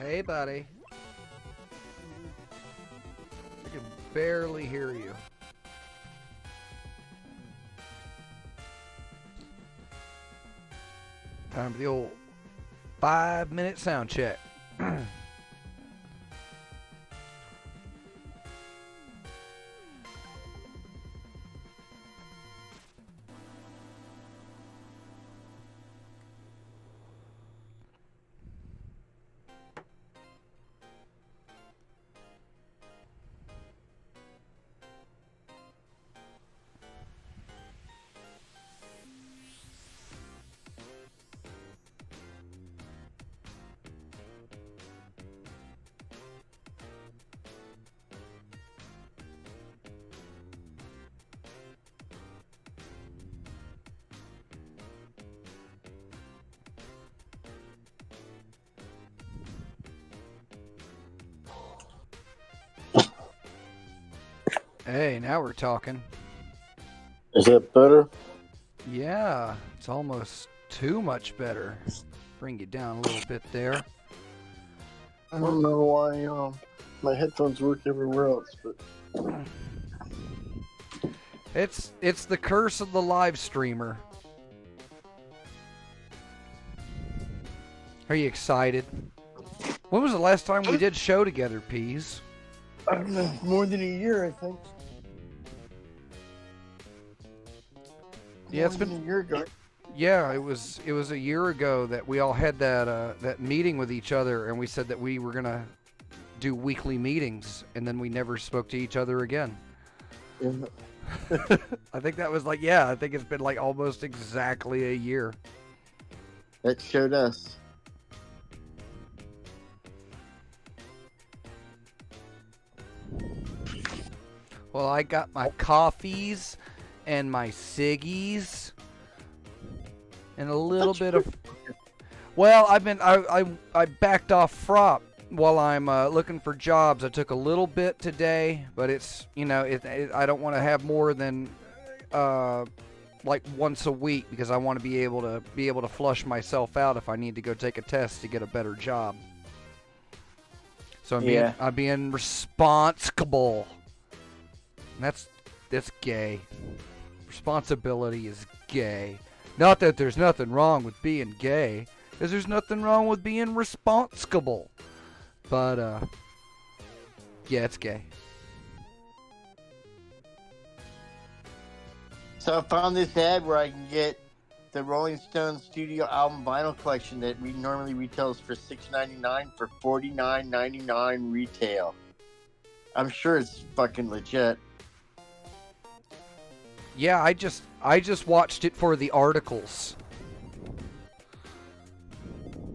Hey, buddy. I can barely hear you. Time for the old 5-minute sound check. Hey, now we're talking. Is that better? Yeah, it's almost too much better. Bring you down a little bit there. I don't know why my headphones work everywhere else, but It's the curse of the live streamer. Are you excited? When was the last time we did show together, Peas? I don't know, more than a year, I think. Yeah, it's More been than a year ago. Yeah, it was a year ago that we all had that meeting with each other, and we said that we were gonna do weekly meetings, and then we never spoke to each other again. Yeah. I think that was I think it's been like almost exactly a year. That showed us. Well, I got my coffees and my ciggies and a little bit of. Well, I backed off frop while I'm looking for jobs. I took a little bit today, but it's I don't want to have more than like once a week because I want to be able to flush myself out if I need to go take a test to get a better job. So I'm being responsible. And that's gay. Responsibility is gay. Not that there's nothing wrong with being gay, because there's nothing wrong with being responsible. But yeah, it's gay. So I found this ad where I can get the Rolling Stones studio album vinyl collection that we normally retails for $6.99 for $49.99 retail. I'm sure it's fucking legit. Yeah, I just watched it for the articles.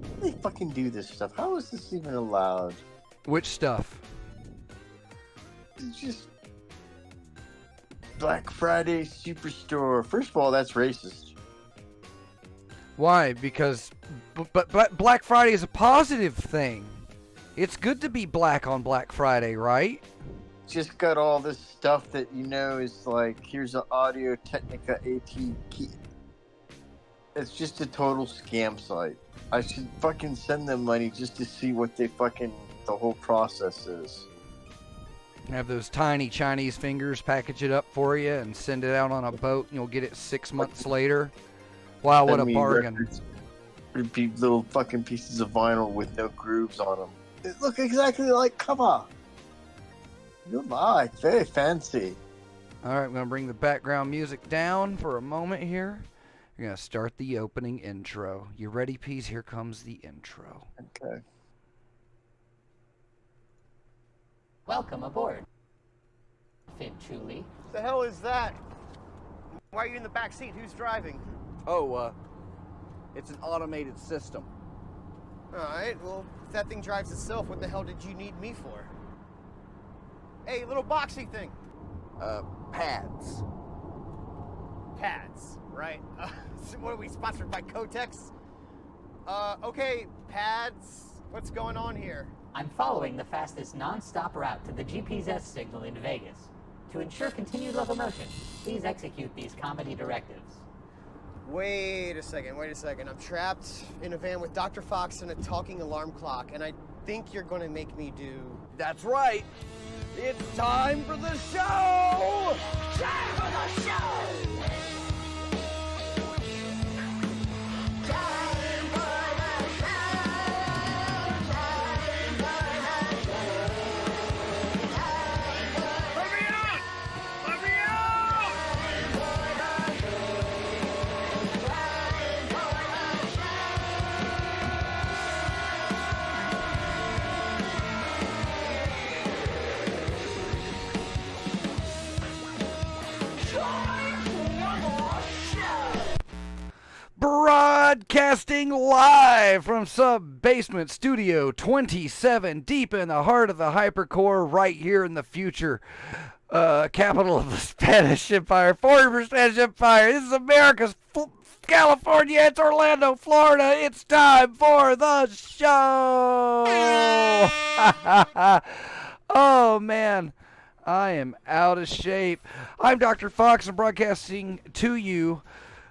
How do they fucking do this stuff? How is this even allowed? Which stuff? It's just Black Friday Superstore. First of all, that's racist. Why? Because but Black Friday is a positive thing. It's good to be black on Black Friday, right? Just got all this stuff that is like, here's an Audio Technica AT key. It's just a total scam site. I should fucking send them money just to see what the whole process is. Have those tiny Chinese fingers package it up for you and send it out on a boat, and you'll get it 6 months later. Wow, what a bargain! It'd be little fucking pieces of vinyl with no grooves on them. They look exactly like cover. Goodbye. Very fancy. All right, I'm going to bring the background music down for a moment here. You're going to start the opening intro. You ready, Peas? Here comes the intro. Okay. Welcome aboard. Finchuli. What the hell is that? Why are you in the back seat? Who's driving? Oh, it's an automated system. Alright, well, if that thing drives itself, what the hell did you need me for? Hey, little boxy thing. Pads. Pads, right? What are we, sponsored by Kotex? Okay, pads. What's going on here? I'm following the fastest non-stop route to the GP's signal in Vegas. To ensure continued locomotion, please execute these comedy directives. Wait a second. I'm trapped in a van with Dr. Faux and a talking alarm clock, and I think you're gonna make me do? That's right. It's time for the show! Time for the show! Time for the show! Time for the show! Let me out! Let me out! Broadcasting live from Sub-Basement Studio 27, deep in the heart of the hypercore, right here in the future capital of the Spanish Empire, former Spanish Empire. This is America's California. It's Orlando, Florida. It's time for the show. Oh, man. I am out of shape. I'm Dr. Fox. I'm broadcasting to you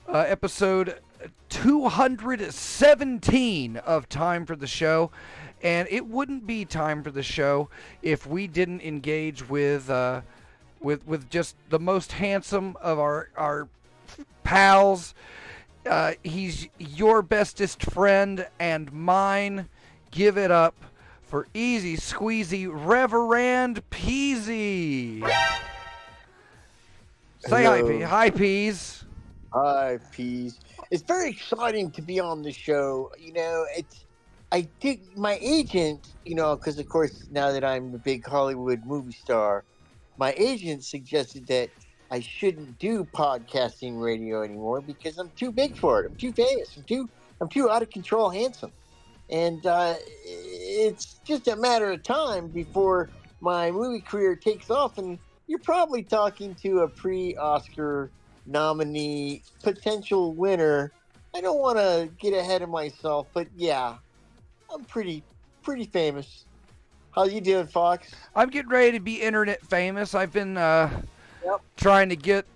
episode 217 of Time for the Show. And it wouldn't be Time for the Show if we didn't engage with just the most handsome of our pals. He's your bestest friend and mine. Give it up for easy squeezy Reverend Peasy. Say hi, Hello. Hi, Peas. Hi, Peas. It's very exciting to be on the show. You know, I did my agent, you know, because of course now that I'm a big Hollywood movie star, my agent suggested that I shouldn't do podcasting radio anymore because I'm too big for it. I'm too famous. I'm too out of control handsome. And it's just a matter of time before my movie career takes off. And you're probably talking to a pre-Oscar nominee, potential winner. I don't want to get ahead of myself, but yeah, I'm pretty famous. How you doing, Fox? I'm getting ready to be internet famous. I've been trying to get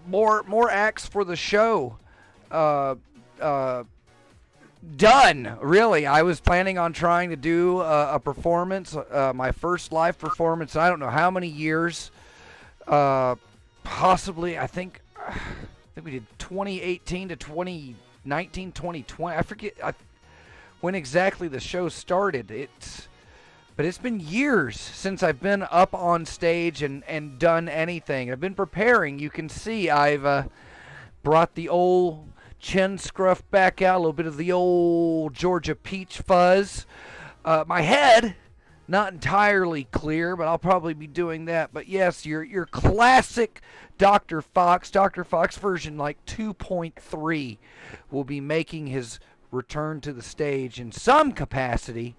more acts for the show done. Really, I was planning on trying to do a performance, my first live performance. I don't know how many years. Possibly, I think we did 2018 to 2019, 2020. I forget when exactly the show started. But it's been years since I've been up on stage and done anything. I've been preparing. You can see I've brought the old chin scruff back out, a little bit of the old Georgia peach fuzz. My head, not entirely clear, but I'll probably be doing that. But yes, your classic Dr. Fox version like 2.3 will be making his return to the stage in some capacity.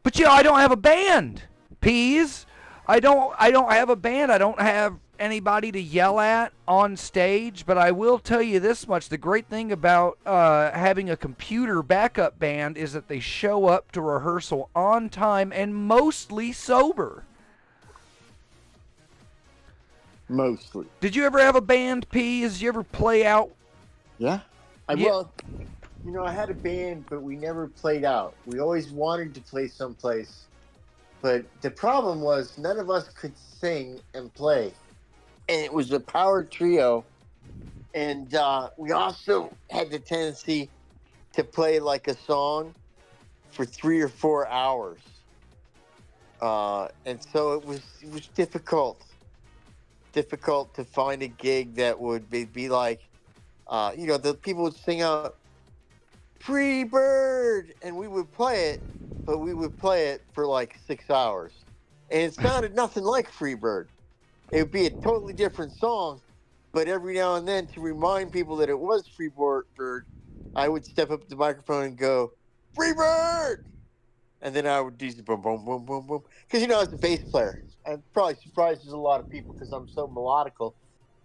But I don't have a band, Peas. I don't have a band. I don't have anybody to yell at on stage. But I will tell you this much: the great thing about having a computer backup band is that they show up to rehearsal on time and mostly sober. Mostly. Did you ever have a band, Peas? Did you ever play out? Yeah. Yeah. Well, you know, I had a band, but we never played out. We always wanted to play someplace. But the problem was none of us could sing and play. And it was a power trio. And we also had the tendency to play like a song for 3 or 4 hours. And so it was difficult to find a gig that would be like, the people would sing out, "Free Bird," and we would play it, but we would play it for like 6 hours. And it sounded nothing like Free Bird. It would be a totally different song, but every now and then to remind people that it was Free Bird, I would step up to the microphone and go, "Free Bird!" And then I would do the boom, boom, boom, boom, boom. Because, I was a bass player. And probably surprises a lot of people because I'm so melodical.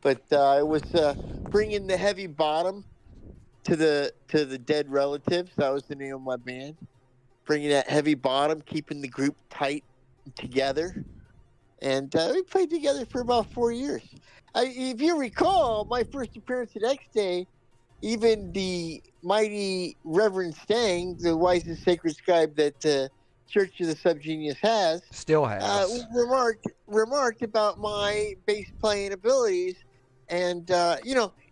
But it was bringing the heavy bottom to the Dead Relatives. That was the name of my band. Bringing that heavy bottom, keeping the group tight together. And we played together for about 4 years. If you recall, my first appearance at X Day even the mighty Reverend Stang, the wisest sacred scribe that the Church of the Subgenius has, Still has. remarked about my bass playing abilities. And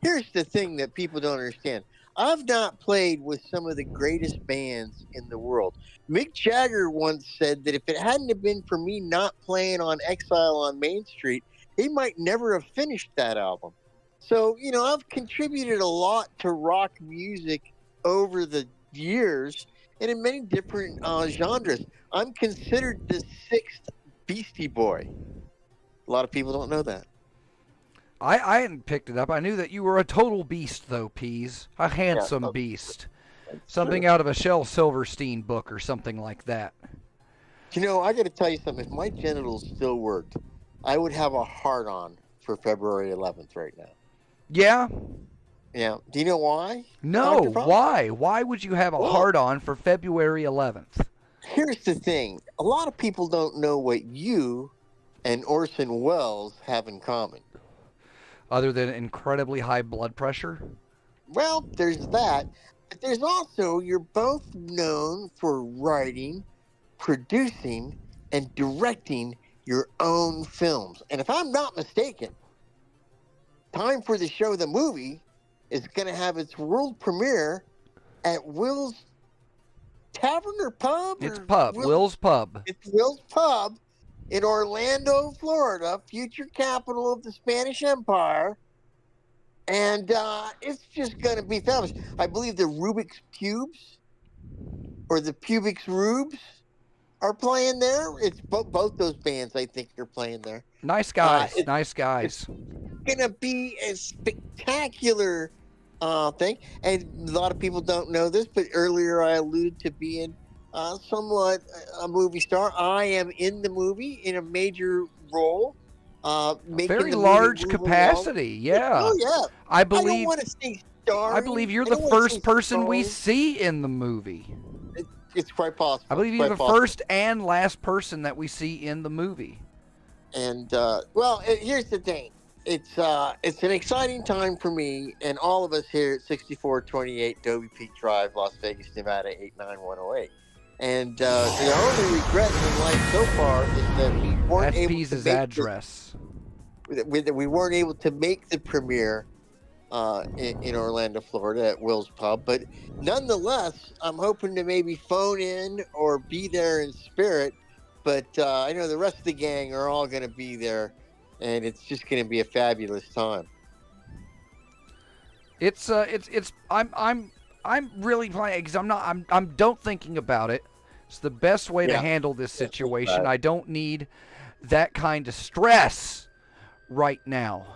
here's the thing that people don't understand. I've not played with some of the greatest bands in the world. Mick Jagger once said that if it hadn't have been for me not playing on Exile on Main Street, he might never have finished that album. So, I've contributed a lot to rock music over the years and in many different genres. I'm considered the sixth Beastie Boy. A lot of people don't know that. I hadn't picked it up. I knew that you were a total beast, though, Pease. A handsome beast. Something out of a Shel Silverstein book or something like that. I got to tell you something. If my genitals still worked, I would have a hard-on for February 11th right now. Yeah? Yeah. Do you know why? No. Why? Why would you have a hard-on for February 11th? Here's the thing. A lot of people don't know what you and Orson Welles have in common. Other than incredibly high blood pressure? Well, there's that. But there's also, you're both known for writing, producing, and directing your own films. And if I'm not mistaken, Time for the Show, the movie, is going to have its world premiere at Will's Tavern or Pub? It's pub. Will's Pub. It's Will's Pub in Orlando, Florida, future capital of the Spanish Empire. And it's just going to be fabulous. I believe the Rubik's Cubes or the Pubix Rubes are playing there. It's both those bands, I think, are playing there. Nice guys. Nice guys. It's going to be a spectacular thing. And a lot of people don't know this, but earlier I alluded to being somewhat a movie star. I am in the movie in a major role. Very large capacity, yeah. Oh, yeah. I believe. I don't want to say starring. I believe you're the first person we see in the movie. It's quite possible. I believe you're the first and last person that we see in the movie. And here's the thing. It's an exciting time for me and all of us here at 6428 Dobie Peak Drive, Las Vegas, Nevada 89108. And the only regret in life so far is that we weren't able to make address. We weren't able to make the premiere in Orlando, Florida at Will's Pub. But nonetheless, I'm hoping to maybe phone in or be there in spirit. But I know the rest of the gang are all going to be there, and it's just going to be a fabulous time. I'm really playing because I'm don't thinking about it. It's the best way to handle this situation. I don't need that kind of stress right now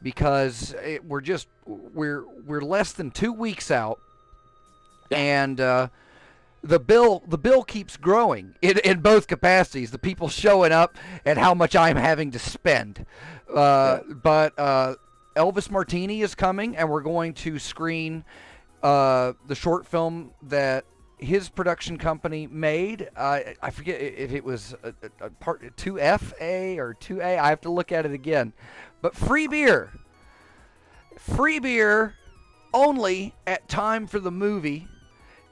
because we're less than 2 weeks out, and the bill keeps growing in both capacities. The people showing up and how much I'm having to spend. But Elvis Martini is coming, and we're going to screen the short film that his production company made. I forget if it was a part 2FA or 2A. I have to look at it again. But free beer only at Time for the Movie.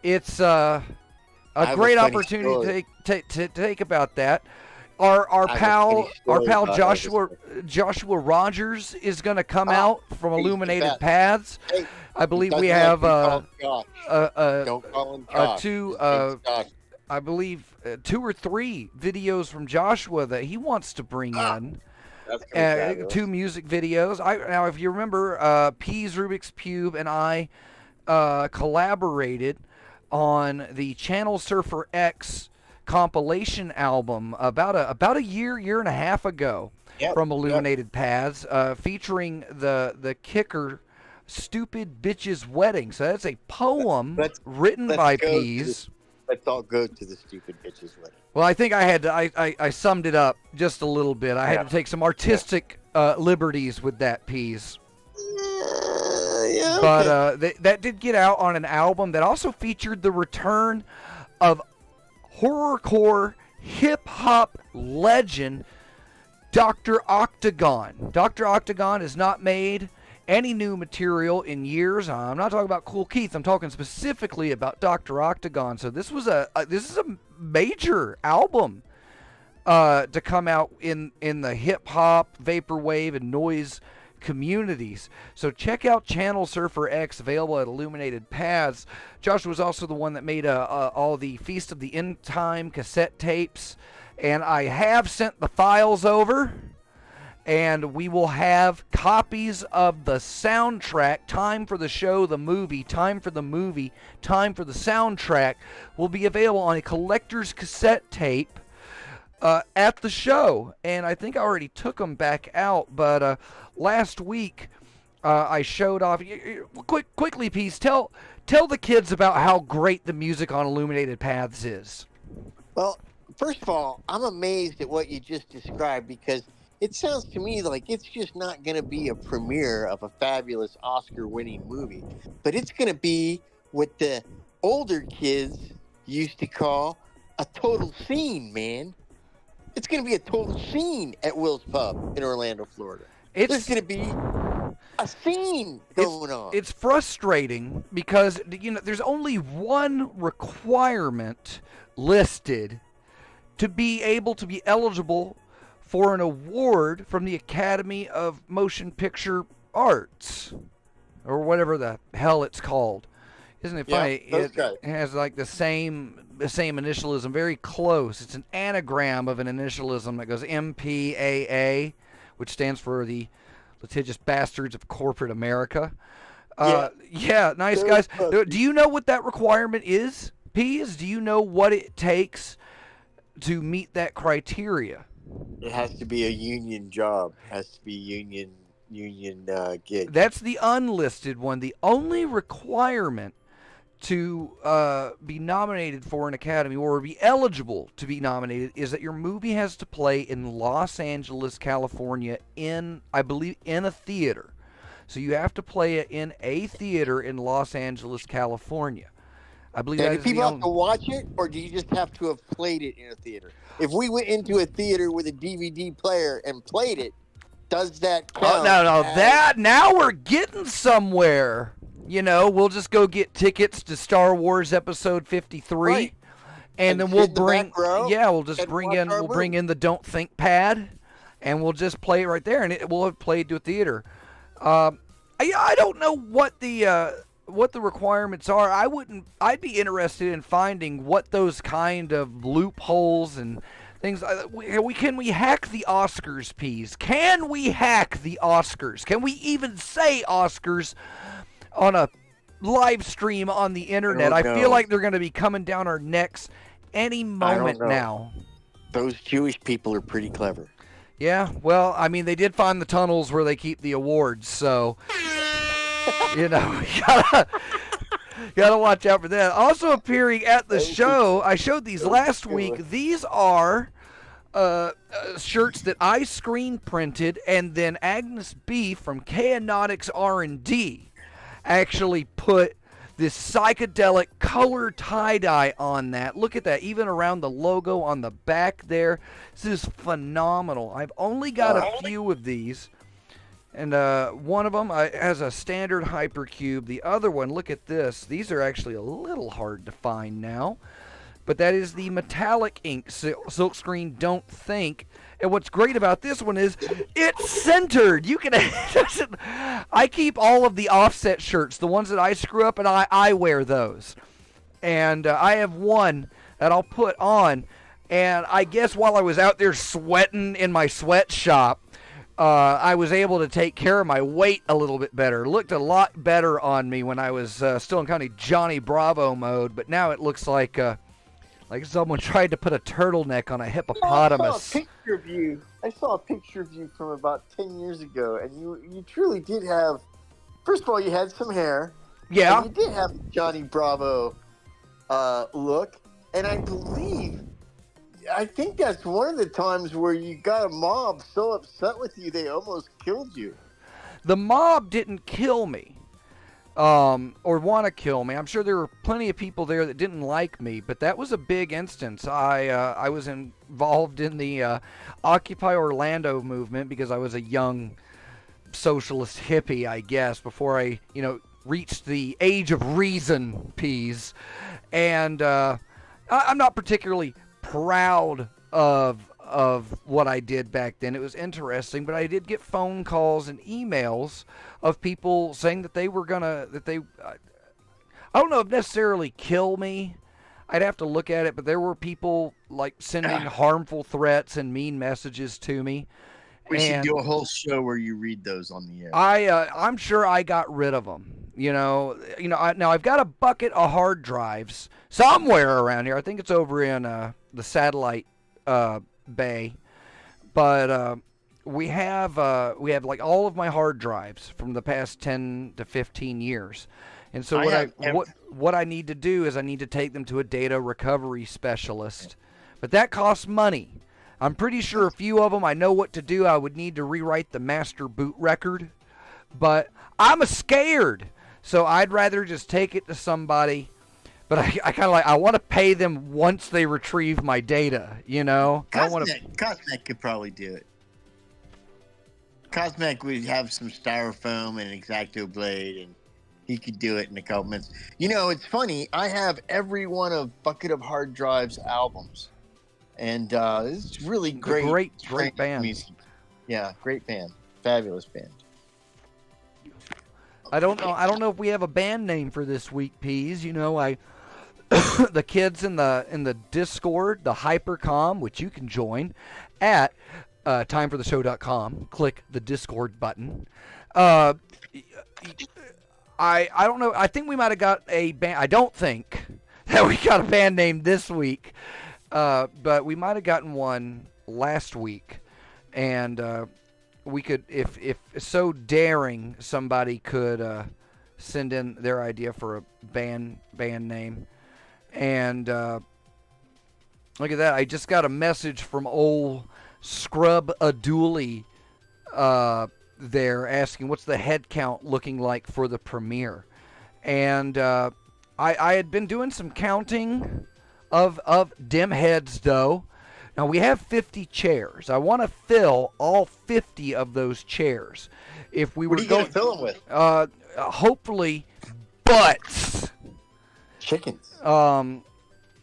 It's a great opportunity to take about that. Our pal Joshua Rogers is going to come out from Illuminated Paths. Hey, I believe we have don't call him Josh. I believe 2 or 3 videos from Joshua that he wants to bring in. That's 2 music videos. Now, if you remember, Pease, Rubik's Cube, and I collaborated on the Channel Surfer X compilation album about a year and a half ago from Illuminated Paths, featuring the kicker Stupid Bitch's Wedding. So that's a poem written by Pease. Let's all go to the Stupid Bitch's Wedding. Well, I think I summed it up just a little bit. I had to take some artistic liberties with that Pease. But that did get out on an album that also featured the return of horrorcore hip-hop legend Dr. Octagon. Dr. Octagon has not made any new material in years. I'm not talking about Cool Keith. I'm talking specifically about Dr. Octagon. So this is a major album to come out in the hip hop, vaporwave, and noise communities. So check out Channel Surfer X, available at Illuminated Paths. Josh was also the one that made all the Feast of the End Time cassette tapes, and I have sent the files over. And we will have copies of the soundtrack. Time for the Show, the movie, Time for the Movie, Time for the Soundtrack will be available on a collector's cassette tape at the show. And I think I already took them back out. But last week I showed off. Quickly, Peace, tell the kids about how great the music on Illuminated Paths is. Well, first of all, I'm amazed at what you just described, because it sounds to me like it's just not going to be a premiere of a fabulous Oscar-winning movie, but it's going to be what the older kids used to call a total scene, man. It's going to be a total scene at Will's Pub in Orlando, Florida. There's going to be a scene going on. It's frustrating because, there's only one requirement listed to be able to be eligible for an award from the Academy of Motion Picture Arts, or whatever the hell it's called. Isn't it funny? It has like the same initialism, very close. It's an anagram of an initialism that goes MPAA, which stands for the Litigious Bastards of Corporate America. Yeah, nice guys. Do you know what that requirement is, Peas? Do you know what it takes to meet that criteria? It has to be a union job. It has to be union gig. That's the unlisted one. The only requirement to be nominated for an Academy or be eligible to be nominated is that your movie has to play in Los Angeles, California, I believe, in a theater. So you have to play it in a theater in Los Angeles, California. I believe that do people have to watch it, or do you just have to have played it in a theater? If we went into a theater with a DVD player and played it, does that count? Now we're getting somewhere. We'll just go get tickets to Star Wars Episode 53, right. and then we'll bring in the Don't Think pad, and we'll just play it right there, and we'll have played to a theater. I don't know what the requirements are. I'd be interested in finding what those kind of loopholes and things. Can we hack the Oscars, Peas? Can we hack the Oscars? Can we even say Oscars on a live stream on the internet? I feel like they're going to be coming down our necks any moment now. Those Jewish people are pretty clever. Yeah, well, I mean, they did find the tunnels where they keep the awards, so you gotta watch out for that. Also appearing at the show, I showed these last week. These are shirts that I screen printed, and then Agnes B from Chaonautics R&D actually put this psychedelic color tie-dye on that. Look at that, even around the logo on the back there. This is phenomenal. I've only got a few of these. And one of them has a standard hypercube. The other one, look at this. These are actually a little hard to find now. But that is the metallic ink silkscreen Don't Think. And what's great about this one is it's centered. You can. I keep all of the offset shirts, the ones that I screw up, and I wear those. And I have one that I'll put on. And I guess while I was out there sweating in my sweatshop, I was able to take care of my weight a little bit better. It looked a lot better on me when I was still in kind of Johnny Bravo mode, but now it looks like someone tried to put a turtleneck on a hippopotamus. I saw a picture of you from about 10 years ago, and you truly did have. First of all, you had some hair. Yeah. And you did have the Johnny Bravo look, and I think that's one of the times where you got a mob so upset with you they almost killed you. The mob didn't kill me, or want to kill me. I'm sure there were plenty of people there that didn't like me, but that was a big instance. I was involved in the Occupy Orlando movement because I was a young socialist hippie, I guess, before I, reached the age of reason, Peas. And I'm not particularly proud of what I did back then. It was interesting, but I did get phone calls and emails of people saying that they were gonna, I don't know if necessarily kill me. I'd have to look at it, but there were people like sending harmful threats and mean messages to me. We should do a whole show where you read those on the air. I'm sure I got rid of them. Now I've got a bucket of hard drives somewhere around here. I think it's over in the satellite bay, but we have like all of my hard drives from the past 10 to 15 years. And so what I need to do is I need to take them to a data recovery specialist. But that costs money. I'm pretty sure a few of them I know what to do. I would need to rewrite the master boot record. But I'm scared. So I'd rather just take it to somebody. But I kind of I want to pay them once they retrieve my data, Cosmic could probably do it. Cosmic would have some styrofoam and an X-Acto blade, and he could do it in a couple minutes. It's funny. I have every one of Bucket of Hard Drive's albums, and it's really great. Great band. Music. Yeah, great band. Fabulous band. I don't know if we have a band name for this week, Peas. The kids in the Discord, the Hypercom, which you can join at timefortheshow.com. Click the Discord button. I don't know. I think we might have got a band. I don't think that we got a band name this week, but we might have gotten one last week, and we could, if so daring, somebody could send in their idea for a band name. And look at that! I just got a message from old Scrub Aduli there asking what's the head count looking like for the premiere. And I had been doing some counting of dim heads, though. Now we have 50 chairs. I want to fill all 50 of those chairs. If we were what are you going to fill them with? Hopefully butts. Chickens.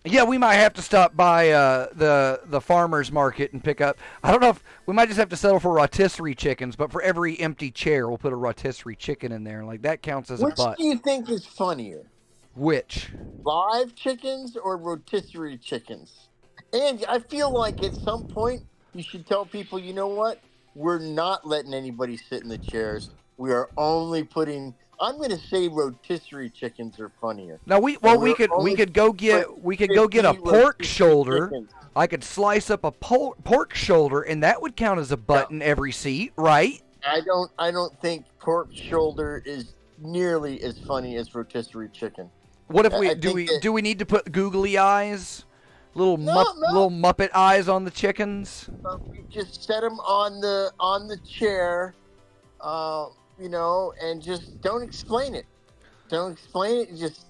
Yeah, we might have to stop by the farmer's market and pick up. I don't know if we might just have to settle for rotisserie chickens, but for every empty chair, we'll put a rotisserie chicken in there, and like that counts as a butt. Which do you think is funnier? Which? Live chickens or rotisserie chickens? And I feel like at some point you should tell people, you know what? We're not letting anybody sit in the chairs. We are only putting. I'm going to say rotisserie chickens are funnier. Now we could go get a pork shoulder. Chickens. I could slice up a pork shoulder, and that would count as a butt in every seat, right? I don't think pork shoulder is nearly as funny as rotisserie chicken. What if do we need to put googly eyes, little Muppet eyes on the chickens? We just set them on the chair. And just don't explain it. Don't explain it. Just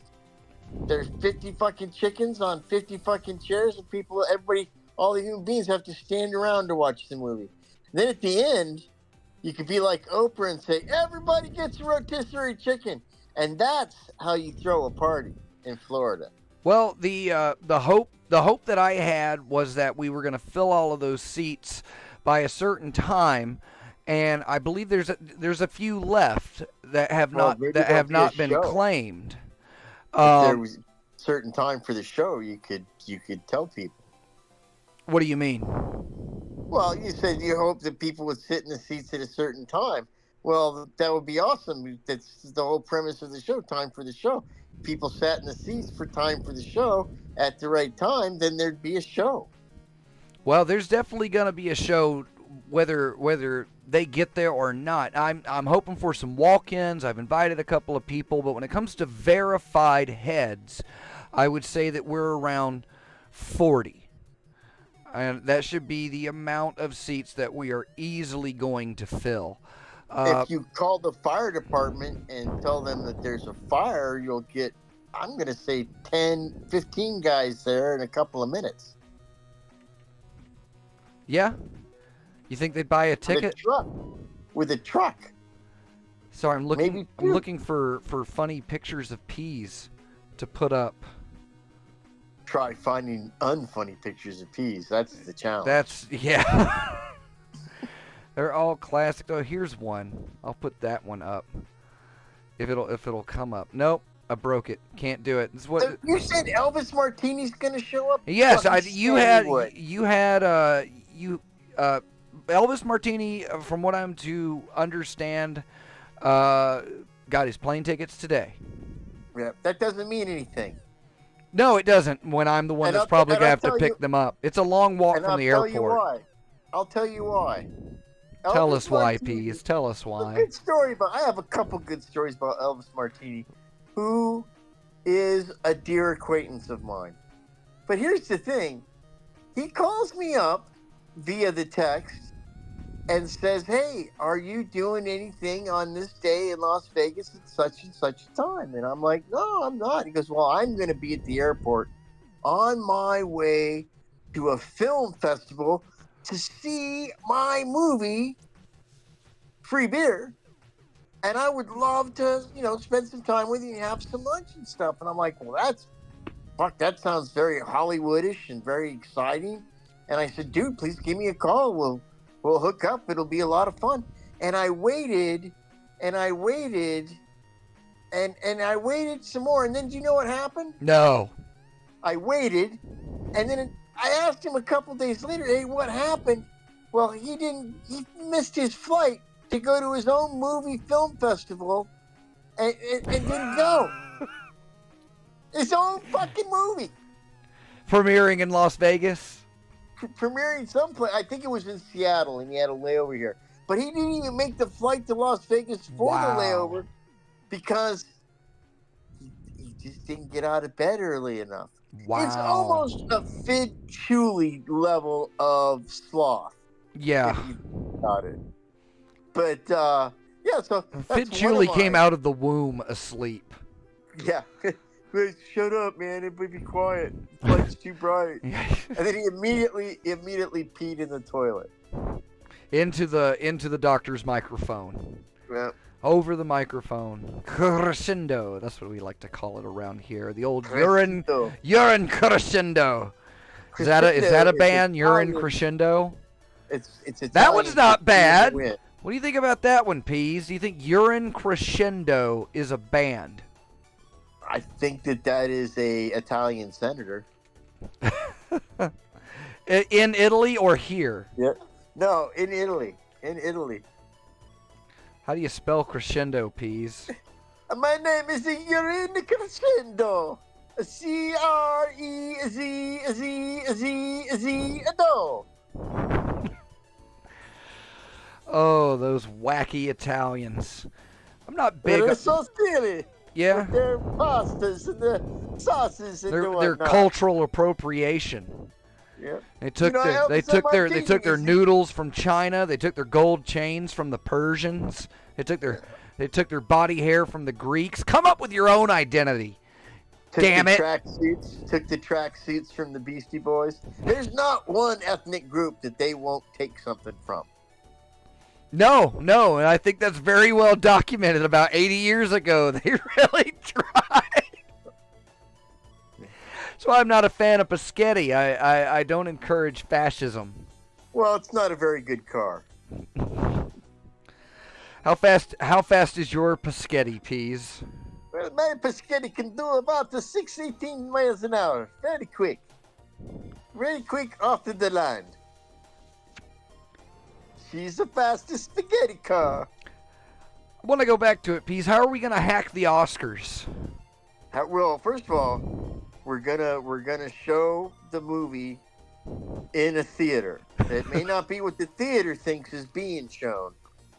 there's 50 fucking chickens on 50 fucking chairs, and everybody, all the human beings have to stand around to watch the movie. And then at the end, you could be like Oprah and say, "Everybody gets a rotisserie chicken," and that's how you throw a party in Florida. Well, the hope that I had was that we were going to fill all of those seats by a certain time. And I believe there's a few left that have not been claimed. If there was a certain time for the show, you could tell people. What do you mean? Well, you said you hope that people would sit in the seats at a certain time. Well, that would be awesome. That's the whole premise of the show. Time for the show. If people sat in the seats for time for the show at the right time, then there'd be a show. Well, there's definitely going to be a show. Whether they get there or not, I'm hoping for some walk-ins. I've invited a couple of people, but when it comes to verified heads, I would say that we're around 40, and that should be the amount of seats that we are easily going to fill. If you call the fire department and tell them that there's a fire, you'll get, I'm going to say 10, 15 guys there in a couple of minutes. Yeah. You think they'd buy a ticket? With a truck. Sorry, I'm looking. Maybe I'm two. looking for funny pictures of peas to put up. Try finding unfunny pictures of peas. That's the challenge. That's yeah. They're all classic. Oh, here's one. I'll put that one up. If it'll come up. Nope, I broke it. Can't do it. This is what You said Elvis Martini's gonna show up? Yes, Fucking you said he would. had Elvis Martini, from what I'm to understand, got his plane tickets today. Yeah, that doesn't mean anything. No, it doesn't. When I'm the one And that's I'll- probably and gonna I'll have to tell pick you- them up. It's a long walk And from I'll the tell you airport. why. I'll tell you why. Tell Elvis us why, Martini- Peas. Tell us A why. good story about. I have a couple good stories about Elvis Martini, who is a dear acquaintance of mine. But here's the thing: he calls me up via the text and says, "Hey, are you doing anything on this day in Las Vegas at such and such a time?" And I'm like, "No, I'm not." He goes, "Well, I'm going to be at the airport on my way to a film festival to see my movie, Free Beer, and I would love to, spend some time with you and have some lunch and stuff." And I'm like, "Well, that sounds very Hollywoodish and very exciting." And I said, "Dude, please give me a call. We'll hook up. It'll be a lot of fun." And I waited, and I waited, and I waited some more. And then do you know what happened? No. I waited, and then I asked him a couple days later, "Hey, what happened?" Well, he missed his flight to go to his own movie film festival and didn't go. His own fucking movie. Premiering in Las Vegas. Premiering someplace. I think it was in Seattle, and he had a layover here. But he didn't even make the flight to Las Vegas for Wow. the layover because he just didn't get out of bed early enough. Wow. It's almost a Fid Chuli level of sloth. Yeah. If you think about it. But yeah, so that's Fid one Chuli of came mine. out of the womb asleep. Yeah. Hey, shut up, man. Everybody be quiet. The light's too bright. And then he immediately peed in the toilet. into the doctor's microphone. Yeah. Over the microphone. Crescendo. That's what we like to call it around here. The old Crescendo. urine crescendo. Is that a Crescendo band? is Urine Italian. Crescendo? It's That Italian one's not for bad. win. What do you think about that one, Peas? Do you think Urine Crescendo is a band? I think that is a Italian senator. In Italy or here? Yeah. No, in Italy. In Italy. How do you spell crescendo, Peas? My name is Urine Crescendo. C-R-E-Z-Z-Z-Z-Z-Z-O. Oh, those wacky Italians. I'm not big. They're so silly. Yeah, With their pastas and their sauces and their whatnot. cultural appropriation. Yeah. They took You know, their they Elvis took their Martini they took their is- noodles from China. They took their gold chains from the Persians. They took their body hair from the Greeks. Come up with your own identity. Damn it. Took the track suits from the Beastie Boys. There's not one ethnic group that they won't take something from. No, and I think that's very well documented. About 80 years ago, they really tried. So I'm not a fan of Paschetti. I don't encourage fascism. Well, it's not a very good car. How fast is your Paschetti, Peas? Well, my Paschetti can do about the 618 miles an hour. Very quick. Very quick off to the land. She's the fastest spaghetti car. I want to go back to it, Peas. How are we going to hack the Oscars? Well, first of all, we're gonna show the movie in a theater. It may not be what the theater thinks is being shown,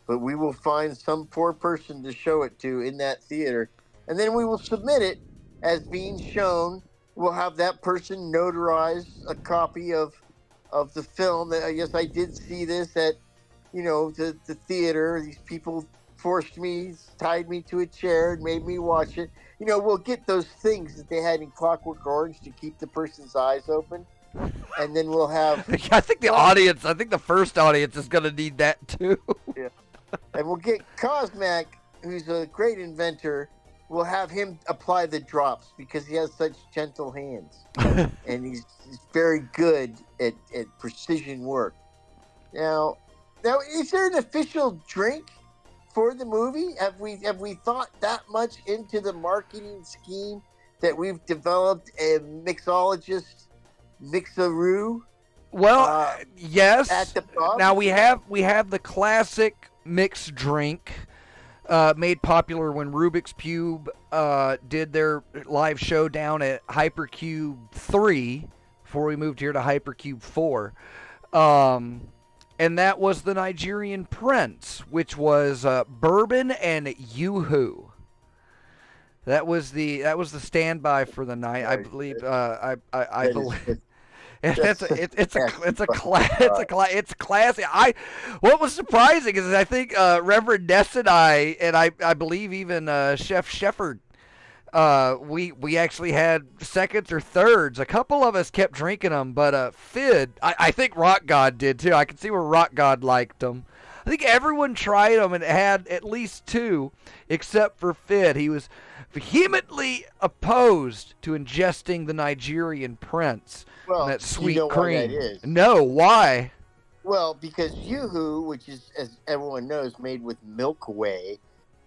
but we will find some poor person to show it to in that theater, and then we will submit it as being shown. We'll have that person notarize a copy of the film. That I guess I did see this at, the theater. These people forced me, tied me to a chair, and made me watch it. We'll get those things that they had in Clockwork Orange to keep the person's eyes open. And then we'll have... I think the first audience is going to need that too. And we'll get Cosmac who's a great inventor, will have him apply the drops because he has such gentle hands, and he's very good at precision work. Now, is there an official drink for the movie? Have we thought that much into the marketing scheme that we've developed a mixologist mixaroo? Well, yes. At the pub? Now we have the classic mixed drink, made popular when Rubik's Cube did their live show down at Hypercube 3 before we moved here to Hypercube 4. And that was the Nigerian Prince, which was bourbon and yoo-hoo. That was the standby for the night, I believe. I believe. It's classic. What was surprising is I think Reverend Ness and I believe even Chef Shefford, we actually had seconds or thirds. A couple of us kept drinking them, but Fid, I think Rock God did too. I can see where Rock God liked them. I think everyone tried them and had at least two, except for Fid. He was vehemently opposed to ingesting the Nigerian Prince. Well, that sweet you know cream. why that is. No, why? Well, because yoo-hoo, which is, as everyone knows, made with milk whey,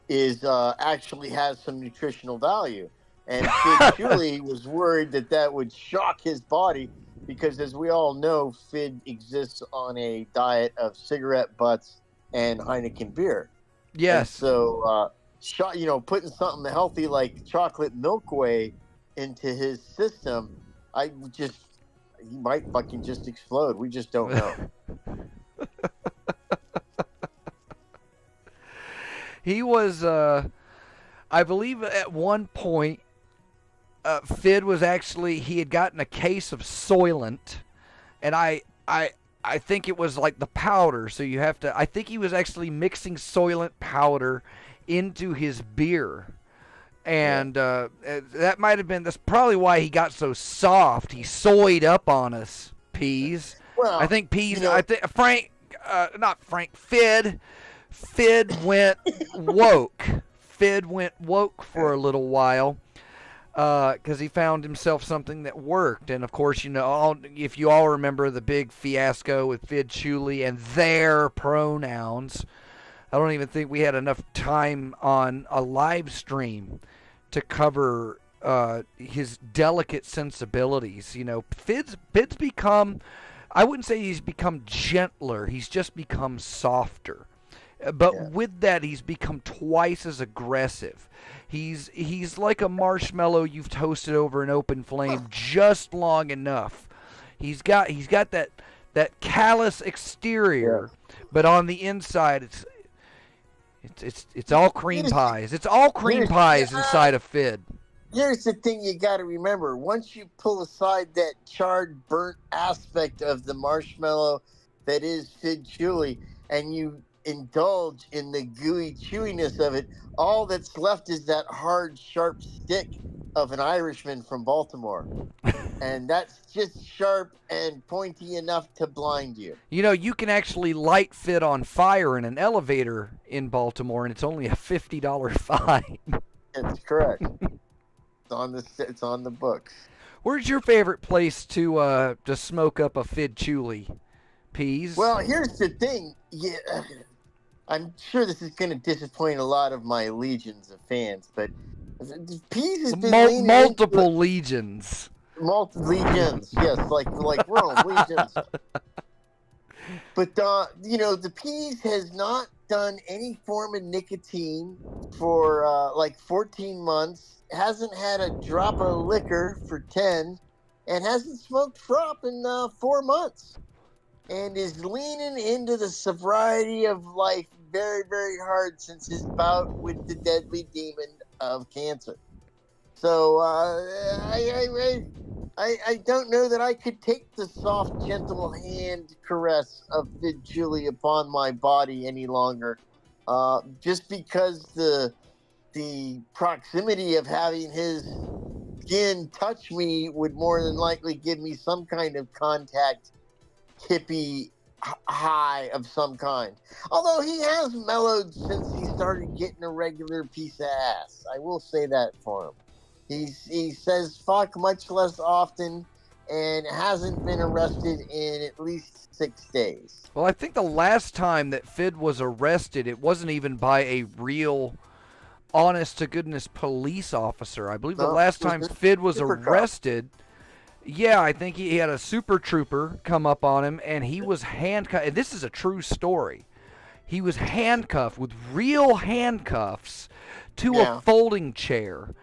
is actually has some nutritional value. And Fid Julie was worried that would shock his body because, as we all know, Fid exists on a diet of cigarette butts and Heineken beer. Yes. And so, putting something healthy like chocolate milk whey into his system, he might fucking just explode. We just don't know. He was, I believe at one point, Fid was he had gotten a case of Soylent, and I think it was like the powder, so I think he was actually mixing Soylent powder into his beer. And that might have been, that's probably why he got so soft. He soyed up on us, Peas. Well, I think Peas, Fid went woke. Fid went woke for a little while because he found himself something that worked. And, of course, if you all remember the big fiasco with Fid Chuli and their pronouns, I don't even think we had enough time on a live stream to cover his delicate sensibilities. Fid's become, I wouldn't say he's become gentler, he's just become softer. But with that, he's become twice as aggressive. He's like a marshmallow you've toasted over an open flame just long enough. He's got that callous exterior, but on the inside it's all cream pies. It's all cream pies inside of Fid. Here's the thing you got to remember. Once you pull aside that charred, burnt aspect of the marshmallow that is Fid Chuli, and you indulge in the gooey chewiness of it, all that's left is that hard, sharp stick of an Irishman from Baltimore. And that's just sharp and pointy enough to blind you. You can actually light Fid on fire in an elevator in Baltimore, and it's only a $50 fine. That's correct. It's on the books. Where's your favorite place to smoke up a Fid Chuli, Peas? Well, here's the thing. Yeah, I'm sure this is going to disappoint a lot of my legions of fans, but Peas has been multiple legions. Legions, yes, like Rome, legions. But the Peas has not done any form of nicotine for 14 months. Hasn't had a drop of liquor for 10, and hasn't smoked drop in 4 months, and is leaning into the sobriety of life very, very hard since his bout with the deadly demon of cancer. So I don't know that I could take the soft, gentle hand caress of Fid Chuli upon my body any longer, just because the proximity of having his skin touch me would more than likely give me some kind of contact hippie high of some kind. Although he has mellowed since he started getting a regular piece of ass. I will say that for him. He says fuck much less often and hasn't been arrested in at least 6 days. Well, I think the last time that Fid was arrested, it wasn't even by a real, honest-to-goodness police officer. I believe the last time Fid was arrested, yeah, I think he had a super trooper come up on him, and he was handcuffed. And this is a true story. He was handcuffed with real handcuffs to a folding chair,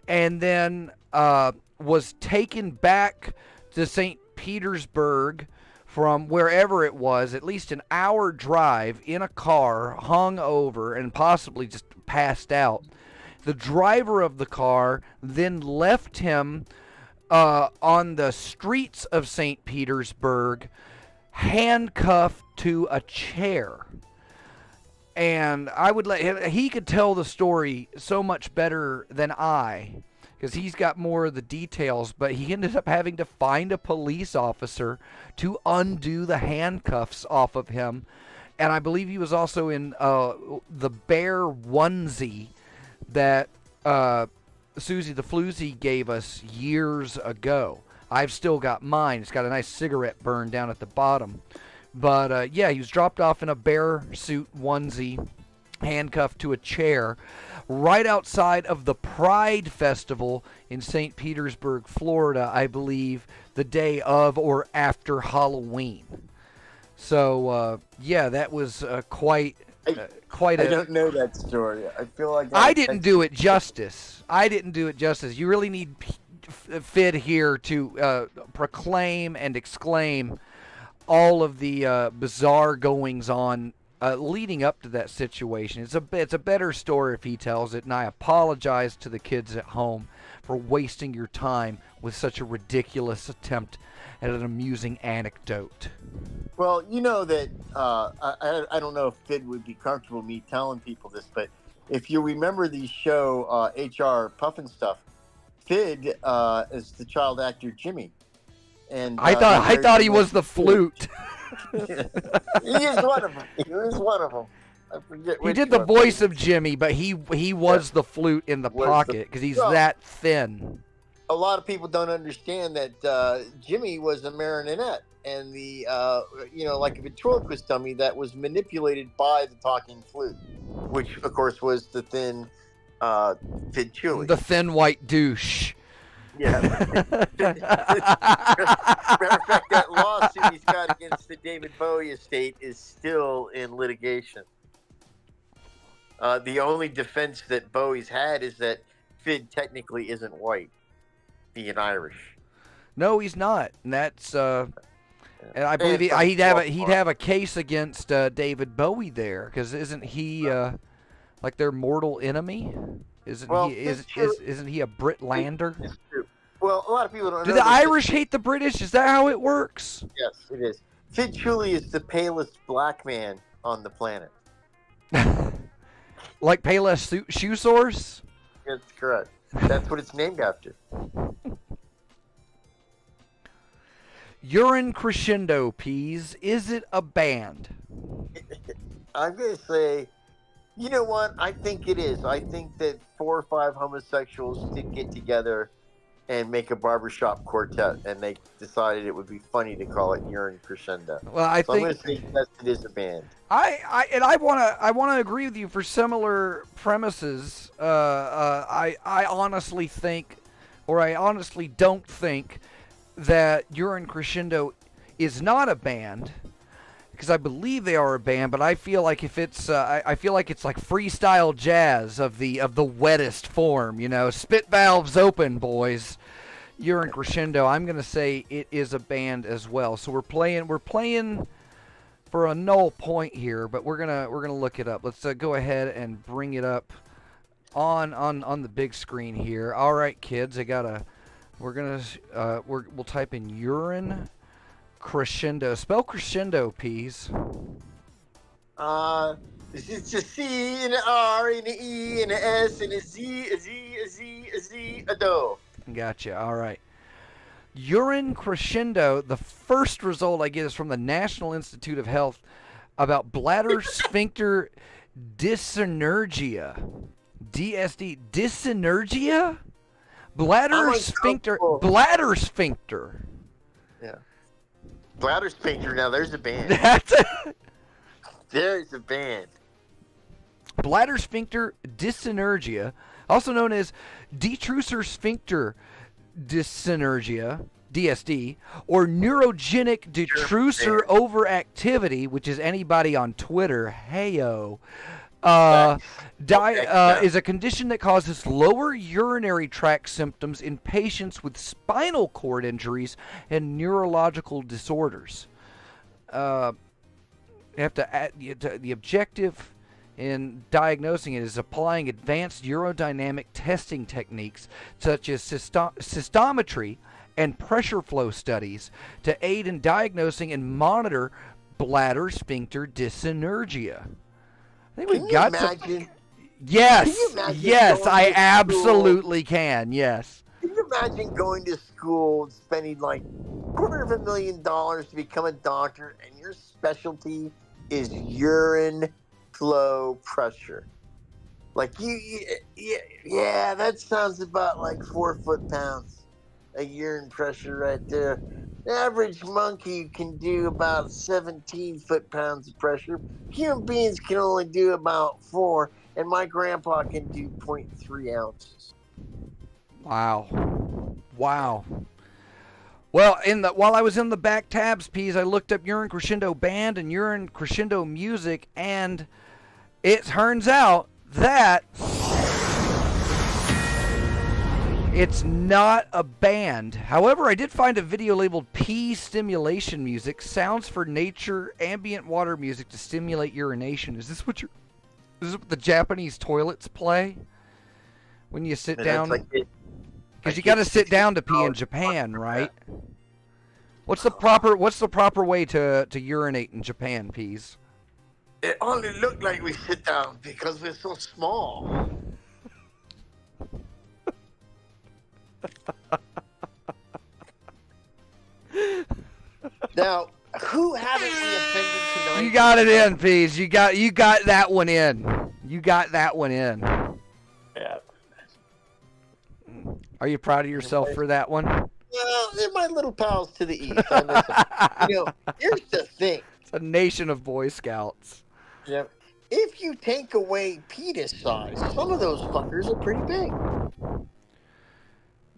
and then was taken back to St. Petersburg from wherever it was, at least an hour drive in a car, hung over and possibly just passed out. The driver of the car then left him on the streets of St. Petersburg, handcuffed to a chair. And I would let him, he could tell the story so much better than I, because he's got more of the details, but he ended up having to find a police officer to undo the handcuffs off of him. And I believe he was also in the bear onesie that Susie the Floozy gave us years ago. I've still got mine. It's got a nice cigarette burn down at the bottom. But, yeah, he was dropped off in a bear suit onesie, handcuffed to a chair, right outside of the Pride Festival in St. Petersburg, Florida, I believe, the day of or after Halloween. So, yeah, that was quite a... I don't know that story. I feel like... I didn't do it justice. You really need Fid here to proclaim and exclaim all of the bizarre goings-on leading up to that situation. It's a better story if he tells it, and I apologize to the kids at home for wasting your time with such a ridiculous attempt at an amusing anecdote. Well, you know that I don't know if Fid would be comfortable me telling people this, but if you remember the show HR Puffin Stuff, Fid is the child actor Jimmy. And I thought he was the flute. He is one of them. I forget. He did the voice of Jimmy, but he was the flute in the pocket because he's that thin. A lot of people don't understand that Jimmy was a marionette, and the like a ventriloquist dummy that was manipulated by the talking flute, which of course was the thin Fid Chuli. The thin white douche. Yeah. Matter of fact, that lawsuit he's got against the David Bowie estate is still in litigation. The only defense that Bowie's had is that Fid technically isn't white, being Irish. No, he's not, and that's. And I believe he'd have a case against David Bowie there, because isn't he like their mortal enemy? Isn't he a Britlander? It's true. Well, a lot of people don't know. Do the Irish hate the British? Is that how it works? Yes, it is. Fid Chuli is the palest black man on the planet. Like Payless Shoe Source? That's correct. That's what it's named after. Urine Crescendo Peas. Is it a band? I'm going to say, you know what? I think it is. I think that 4 or 5 homosexuals did get together and make a barbershop quartet, and they decided it would be funny to call it Urine Crescendo. Well, I think I'm going to say yes, it is a band. I want to agree with you for similar premises. I honestly think, or I honestly don't think, that Urine Crescendo is not a band, because I believe they are a band, but I feel like if it's I feel like it's like freestyle jazz of the wettest form, spit valves open, boys. Urine Crescendo. I'm gonna say it is a band as well. So we're playing for a null point here, but we're gonna look it up. Let's go ahead and bring it up on the big screen here. All right, kids, we'll type in Urine Crescendo. Spell crescendo, P's. It's a C and an R and an E and an S and a Z, a Z, a Z, a Z, a do. Gotcha. All right. urine crescendo. The first result I get is from the National Institute of Health about bladder sphincter dyssynergia. DSD. Dyssynergia? Bladder sphincter. Bladder sphincter. Yeah. Bladder sphincter. Now there's a band. There's a band. Bladder sphincter dyssynergia, also known as detrusor sphincter dyssynergia, DSD, or neurogenic detrusor overactivity, which is anybody on Twitter, heyo, is a condition that causes lower urinary tract symptoms in patients with spinal cord injuries and neurological disorders. You have to add, the objective in diagnosing it is applying advanced urodynamic testing techniques such as cystometry and pressure flow studies to aid in diagnosing and monitor bladder sphincter dyssynergia. I think we've got some. Yes, yes, I absolutely can. Yes. Can you imagine going to school and spending like $250,000 to become a doctor, and your specialty is urine flow pressure? Like yeah, that sounds about like 4 foot-pounds of urine pressure right there. The average monkey can do about 17 foot-pounds of pressure. Human beings can only do about 4, and my grandpa can do 0.3 ounces. Wow. Well, while I was in the back tabs, P's, I looked up urine crescendo band and urine crescendo music, and it turns out that it's not a band. However, I did find a video labeled P stimulation music, sounds for nature, ambient water music to stimulate urination. Is this what the Japanese toilets play when you sit down? Because you got to sit down to pee in Japan, right? What's the proper way to urinate in Japan, P's? It only looked like we sit down because we're so small. Now, who haven't we offended tonight? You got it in, P's. You got that one in. You got that one in. Yeah. Are you proud of yourself for that one? Well, they're my little pals to the east. I miss them. Here's the thing. It's a nation of Boy Scouts. Yep. If you take away penis size, some of those fuckers are pretty big.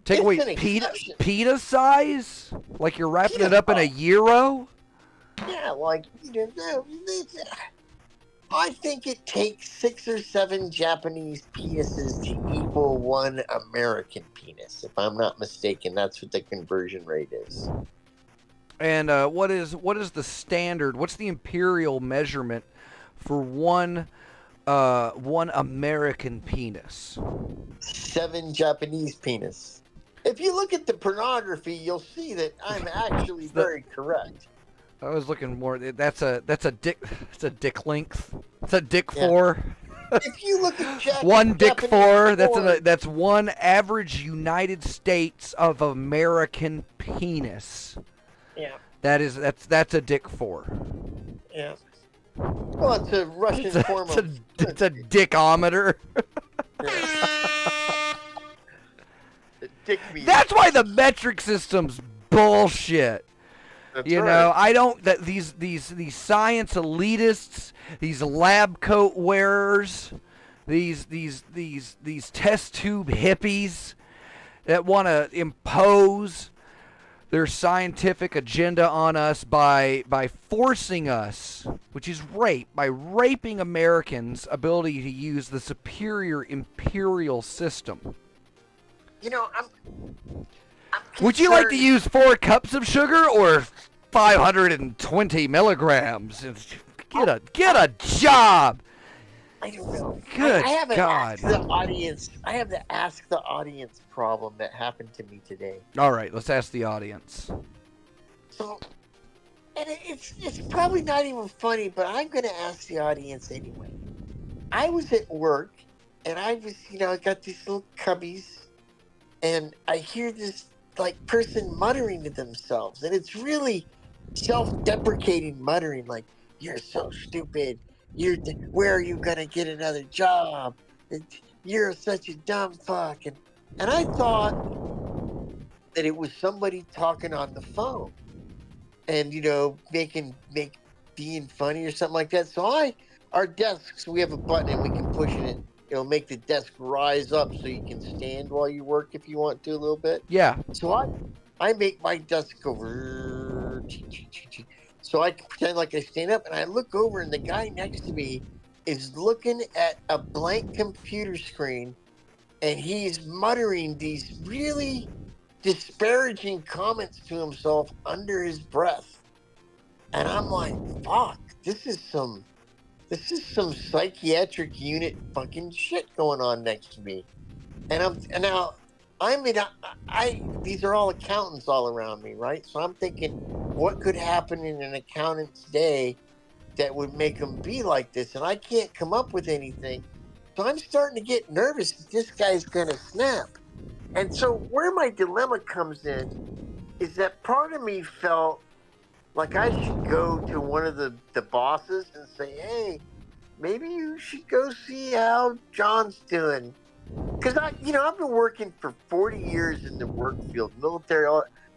Take away pita size? Like you're wrapping it up in a euro? Yeah, like, I think it takes 6 or 7 Japanese penises to equal 1 American penis. If I'm not mistaken, that's what the conversion rate is. And what is the standard? What's the imperial measurement for one American penis? 7 Japanese penis. If you look at the pornography, you'll see that I'm actually very correct. I was looking more. That's a dick. It's a dick length. It's a dick 4. If you look at one dick 4. That's one average United States of American penis. Yeah. That's a dick 4. Yeah. Well, it's a Russian form of. It's a dickometer. That's why the metric system's bullshit. That's you right. know, I don't. That these science elitists, these lab coat wearers, these test tube hippies that want to impose their scientific agenda on us by forcing us, which is rape, by raping Americans' ability to use the superior imperial system. You know, I'm Would you like to use 4 cups of sugar or 520 milligrams? Get a job. I don't know. Good I have God. I have the ask the audience problem that happened to me today. All right, let's ask the audience. So, and it's probably not even funny, but I'm going to ask the audience anyway. I was at work, and I was, I got these little cubbies, and I hear this like person muttering to themselves, and it's really self-deprecating muttering, like, "You're so stupid. Where are you gonna get another job? You're such a dumb fuck." And I thought that it was somebody talking on the phone, and being funny or something like that. So our desks, we have a button and we can push it. It'll make the desk rise up so you can stand while you work if you want to a little bit. Yeah. So I make my desk go. So I can pretend like I stand up, and I look over, and the guy next to me is looking at a blank computer screen, and he's muttering these really disparaging comments to himself under his breath. And I'm like, fuck, this is some psychiatric unit fucking shit going on next to me. These are all accountants all around me, right? So I'm thinking, what could happen in an accountant's day that would make them be like this? And I can't come up with anything. So I'm starting to get nervous that this guy's going to snap. And so where my dilemma comes in is that part of me felt like I should go to one of the bosses and say, "Hey, maybe you should go see how John's doing." Because I've been working for 40 years in the work field, military,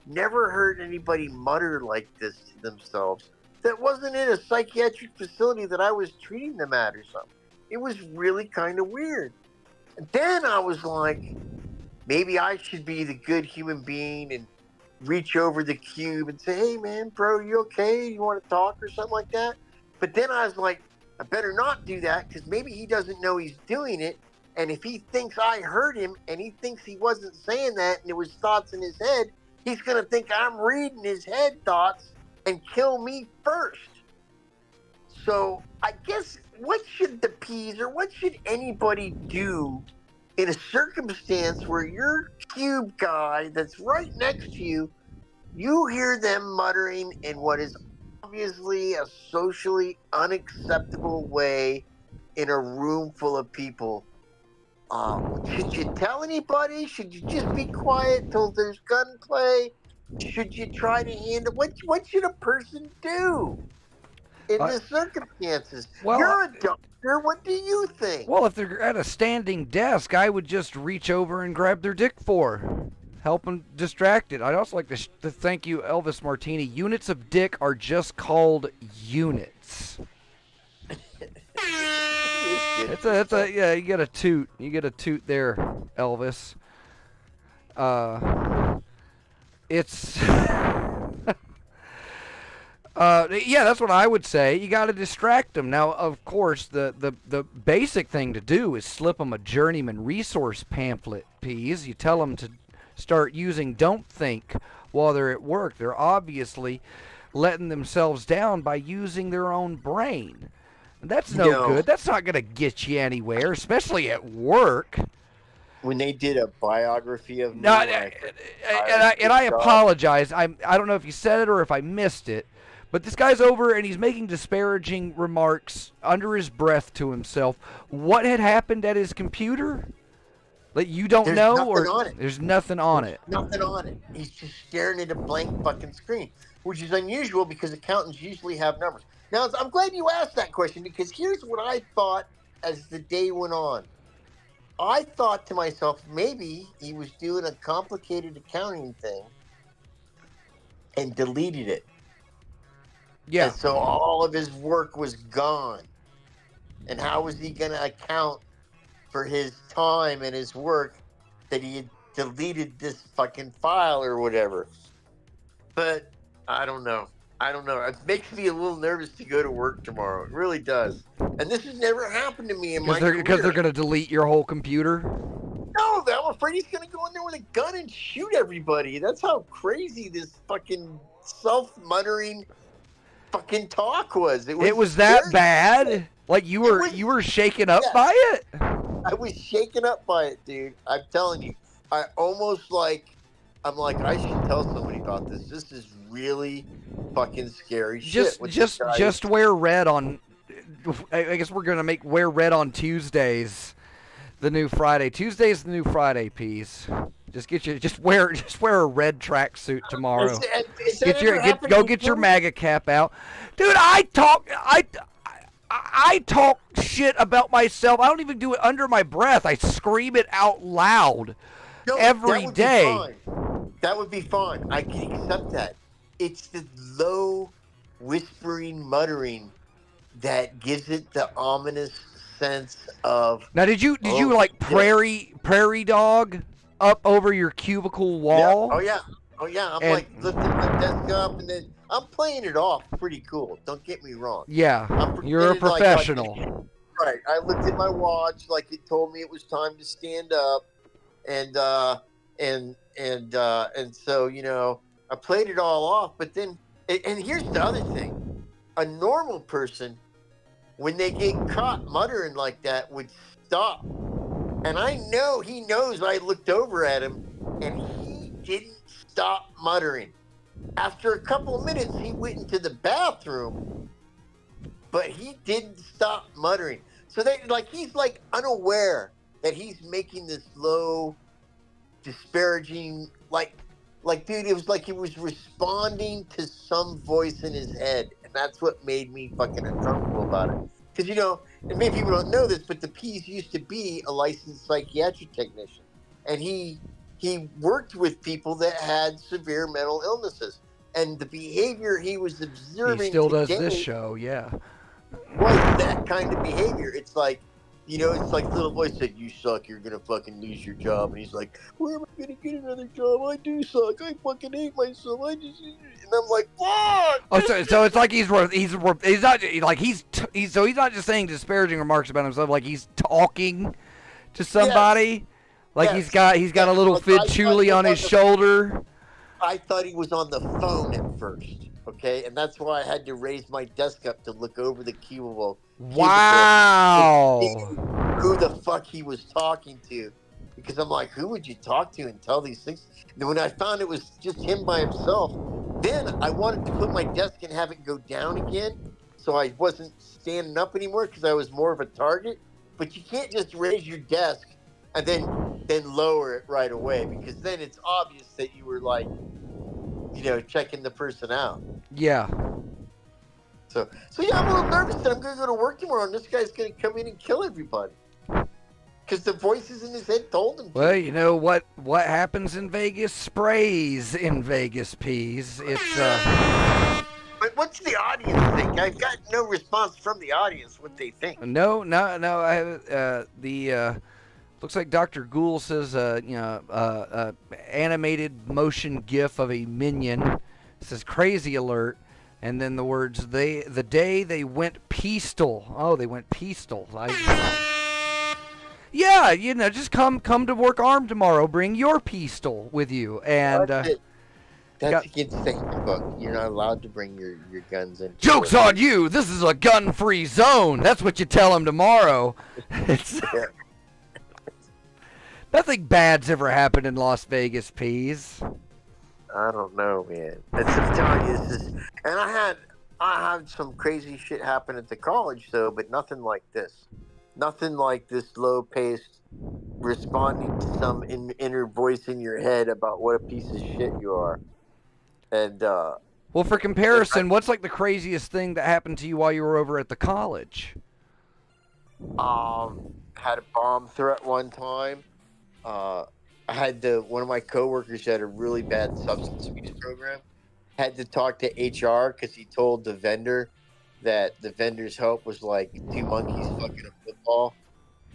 never heard anybody mutter like this to themselves. That wasn't in a psychiatric facility that I was treating them at or something. It was really kind of weird. And then I was like, maybe I should be the good human being and reach over the cube and say, "Hey, man, bro, you okay? You want to talk?" or something like that. But then I was like, I better not do that, because maybe he doesn't know he's doing it. And if he thinks I heard him and he thinks he wasn't saying that and it was thoughts in his head, he's going to think I'm reading his head thoughts and kill me first. So I guess what should the P's or what should anybody do in a circumstance where your cube guy that's right next to you, you hear them muttering in what is obviously a socially unacceptable way in a room full of people? Should you tell anybody? Should you just be quiet till there's gunplay? Should you try to handle what should a person do in this circumstances? Well, you're a doctor. What do you think? Well, if they're at a standing desk, I would just reach over and grab their dick help them distracted. I'd also like to thank you, Elvis Martini. Units of dick are just called units. Yeah, you get a toot. You get a toot there, Elvis. It's yeah, that's what I would say. You got to distract them. Now, of course, the basic thing to do is slip them a journeyman resource pamphlet, P's. You tell them to start using Don't Think while they're at work. They're obviously letting themselves down by using their own brain. That's no good. That's not going to get you anywhere, especially at work. When they did a biography of me, I apologize. I don't know if you said it or if I missed it, but this guy's over and he's making disparaging remarks under his breath to himself. What had happened at his computer? That you don't know, or there's nothing on it. Nothing on it. He's just staring at a blank fucking screen, which is unusual because accountants usually have numbers. Now, I'm glad you asked that question, because here's what I thought as the day went on. I thought to myself, maybe he was doing a complicated accounting thing and deleted it. Yeah. And so all of his work was gone. And how was he going to account for his time and his work that he had deleted this fucking file or whatever? But I don't know. It makes me a little nervous to go to work tomorrow. It really does. And this has never happened to me in my career. Because they're going to delete your whole computer? No, I'm afraid he's going to go in there with a gun and shoot everybody. That's how crazy this fucking self-muttering fucking talk was. It was that bad? Like you were shaken up by it? I was shaken up by it, dude. I'm telling you. I should tell somebody about this. This is really fucking scary shit. Just wear red on. I guess we're gonna wear red on Tuesdays. The new Friday. Tuesday's the new Friday, Peace. Just wear a red tracksuit tomorrow. Is that ever happened Go to get you? your MAGA cap out, dude. I talk shit about myself. I don't even do it under my breath. I scream it out loud No, every that would day. Be fine. That would be fine. I can accept that. It's the low, whispering, muttering that gives it the ominous sense of. Now, did you like shit. prairie dog up over your cubicle wall? Yeah. Oh yeah. I'm And- like lifting my desk up, and then I'm playing it off pretty cool. Don't get me wrong. Yeah, I'm you're a pretending like professional. Right. I looked at my watch like it told me it was time to stand up, and so I played it all off. But then, and here's the other thing: a normal person, when they get caught muttering like that, would stop. And I know he knows I looked over at him, and he didn't stop muttering. After a couple of minutes, he went into the bathroom, but he didn't stop muttering. So he's like unaware that he's making this low, disparaging, like dude, it was like he was responding to some voice in his head, and that's what made me fucking uncomfortable about it. Because and maybe people don't know this, but the Peas used to be a licensed psychiatric technician, and he worked with people that had severe mental illnesses, and the behavior he was observing. He still does today this show, yeah. was that kind of behavior. It's like, it's like little voice said, "You suck, you're gonna fucking lose your job," and he's like, "Where am I gonna get another job? I do suck. I fucking hate myself. And I'm like, "Fuck!" Oh, so it's like he's not like he's not just saying disparaging remarks about himself. Like he's talking to somebody. Like Yes. he's got a little Like, I thought fidchuli he on was his shoulder. I thought he was on the phone at first. Okay, and that's why I had to raise my desk up to look over the cubicle. Wow. To see who the fuck he was talking to, because I'm like, who would you talk to and tell these things? And when I found it was just him by himself, then I wanted to put my desk and have it go down again, so I wasn't standing up anymore because I was more of a target. But you can't just raise your desk and then lower it right away, because then it's obvious that you were like, checking the person out. Yeah. So yeah, I'm a little nervous that I'm going to go to work tomorrow and this guy's going to come in and kill everybody. Because the voices in his head told him to. Well, you know what happens in Vegas sprays in Vegas, Peas. It's But what's the audience think? I've got no response from the audience what they think. No. I have looks like Dr. Ghoul says animated motion GIF of a minion. It says crazy alert, and then the words the day they went pistol. Oh, they went pistol. Yeah, just come to work armed tomorrow. Bring your pistol with you, and that's against the handbook. You're not allowed to bring your guns in. Joke's on you. This is a gun-free zone. That's what you tell him tomorrow. Nothing bad's ever happened in Las Vegas, Peas. I don't know, man. I'm telling you, and I had some crazy shit happen at the college, though, but nothing like this. Nothing like this low-paced responding to some inner voice in your head about what a piece of shit you are. And well, for comparison, what's like the craziest thing that happened to you while you were over at the college? Had a bomb threat one time. I had one of my coworkers had a really bad substance abuse program. Had to talk to HR because he told the vendor that the vendor's help was like two monkeys fucking a football.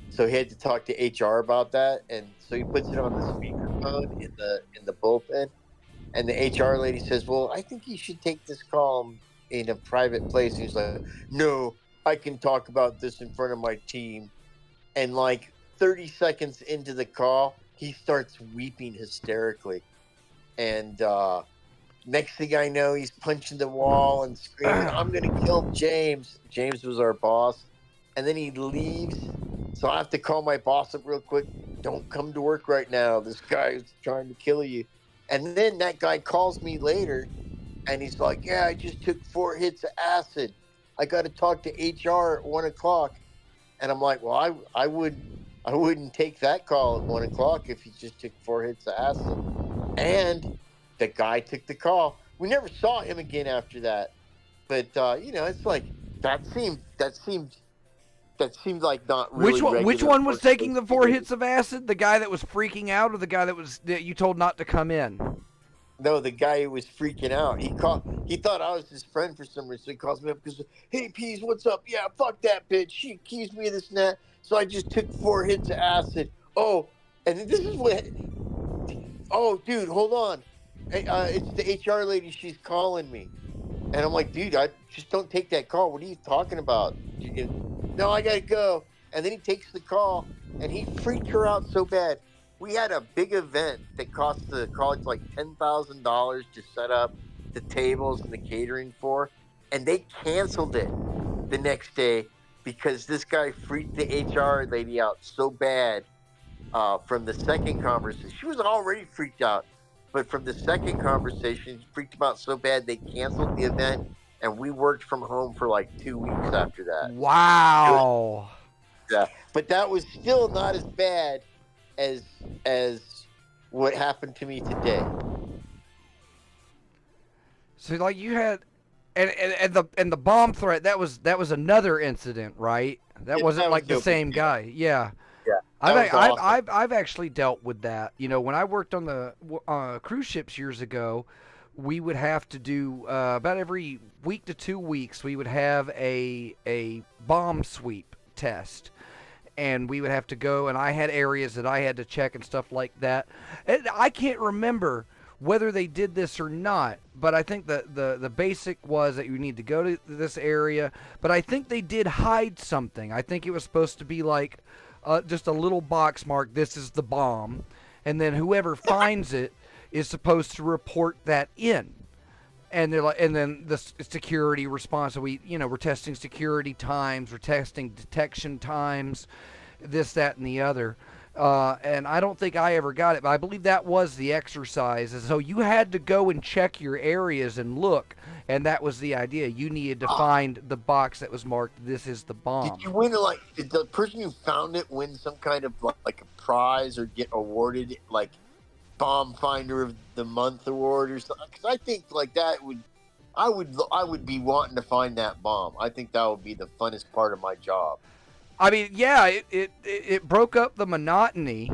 So he had to talk to HR about that, and so he puts it on the speakerphone in the bullpen. And the HR lady says, "Well, I think you should take this call in a private place." And he's like, "No, I can talk about this in front of my team." And like 30 seconds into the call, he starts weeping hysterically. And next thing I know, he's punching the wall and screaming, "I'm going to kill James." James was our boss. And then he leaves. So I have to call my boss up real quick. "Don't come to work right now. This guy is trying to kill you." And then that guy calls me later, and he's like, "Yeah, I just took 4 hits of acid. I got to talk to HR at 1 o'clock." And I'm like, "Well, I would I wouldn't take that call at 1 o'clock if he just took 4 hits of acid. And the guy took the call. We never saw him again after that. But it's like that seemed like not really. Which one was taking the 4 hits of acid? The guy that was freaking out, or the guy that you told not to come in? No, the guy who was freaking out. He thought I was his friend for some reason. So he calls me up because, hey, Pease, what's up? Yeah, fuck that bitch. She accused me of this and that. So I just took 4 hits of acid. Oh, and this is what. Oh, dude, hold on. It's the HR lady. She's calling me. And I'm like, dude, I just don't take that call. What are you talking about? No, I got to go. And then he takes the call, and he freaked her out so bad. We had a big event that cost the college like $10,000 to set up the tables and the catering for, and they canceled it the next day because this guy freaked the HR lady out so bad from the second conversation. She was already freaked out, but from the second conversation, she freaked him out so bad they canceled the event, and we worked from home for like 2 weeks after that. Wow. Yeah, but that was still not as bad as what happened to me today. So like you had, and the bomb threat, that was another incident, right? That wasn't like the same guy. Yeah. Yeah. I've actually dealt with that. You know, when I worked on the cruise ships years ago, we would have to do about every week to 2 weeks we would have a bomb sweep test. And we would have to go, and I had areas that I had to check and stuff like that. And I can't remember whether they did this or not, but I think the basic was that you need to go to this area. But I think they did hide something. I think it was supposed to be like just a little box mark, this is the bomb. And then whoever finds it is supposed to report that in. And they're like, and then the security response. So we're testing security times, we're testing detection times, this, that, and the other. And I don't think I ever got it, but I believe that was the exercise. And so you had to go and check your areas and look, and that was the idea. You needed to find the box that was marked, this is the bomb. Did you win, did the person who found it win some kind of like a prize or get awarded like Bomb Finder of the Month award or something? Because I think like that I would be wanting to find that bomb. I think that would be the funnest part of my job. I mean, yeah, it broke up the monotony.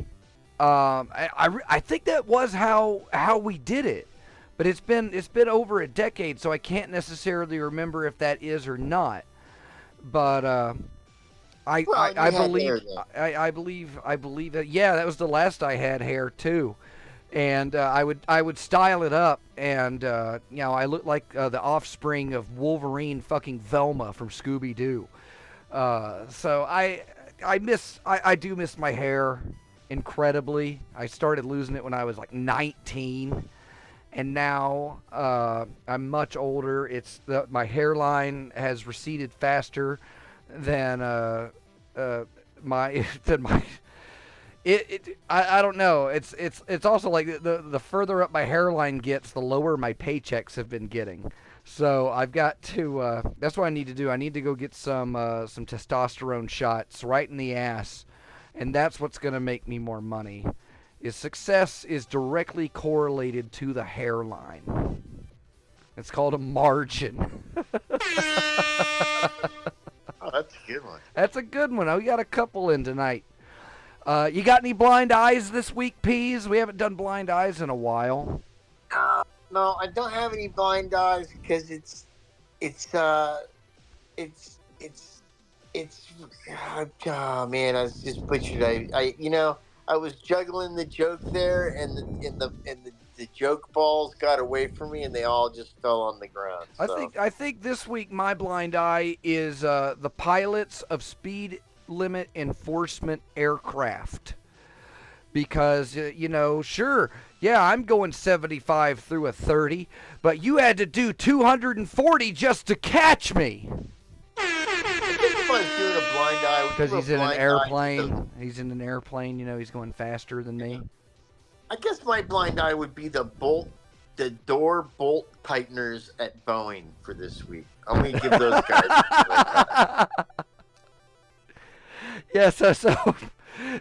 I think that was how we did it, but it's been over a decade, so I can't necessarily remember if that is or not. But I believe that, yeah, that was the last I had hair too. And I would style it up, and I look like the offspring of Wolverine fucking Velma from Scooby-Doo. So I do miss my hair incredibly. I started losing it when I was like 19, and now I'm much older. My hairline has receded faster than my. I don't know. It's also like the further up my hairline gets, the lower my paychecks have been getting. So I've got to. That's what I need to do. I need to go get some testosterone shots right in the ass, and that's what's going to make me more money. Success is directly correlated to the hairline. It's called a margin. Oh, that's a good one. That's a good one. We got a couple in tonight. You got any blind eyes this week, Peas? We haven't done blind eyes in a while. No, I don't have any blind eyes because oh man, I was just butchered. I was juggling the joke there, and the joke balls got away from me, and they all just fell on the ground. So. I think this week my blind eye is the pilots of speed limit enforcement aircraft, because sure, yeah, I'm going 75 through a 30, but you had to do 240 just to catch me. Doing a blind eye because he's in an airplane. He's in an airplane. He's going faster than me. I guess my blind eye would be the door bolt tighteners at Boeing for this week. I'm going to give those guys. Yeah, so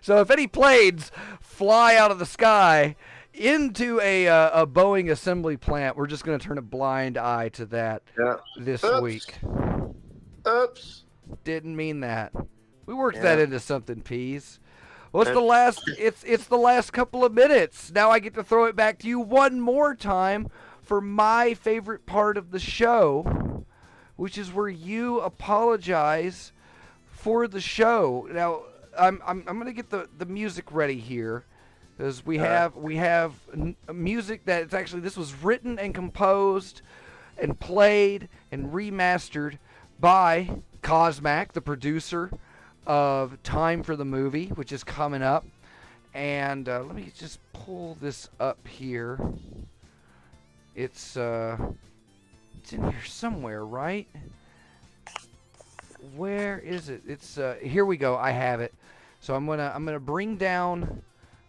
So if any planes fly out of the sky into a Boeing assembly plant, we're just going to turn a blind eye to that this week. Oops. Didn't mean that. We worked that into something, Peas. Well, it's the last couple of minutes. Now I get to throw it back to you one more time for my favorite part of the show, which is where you apologize for the show. Now I'm gonna get the music ready here, because we have music that it's actually, this was written and composed and played and remastered by Cosmac, the producer of Time for the Movie, which is coming up. And let me just pull this up here. It's in here somewhere, right? Where is it? It's here we go. I have it. So I'm gonna bring down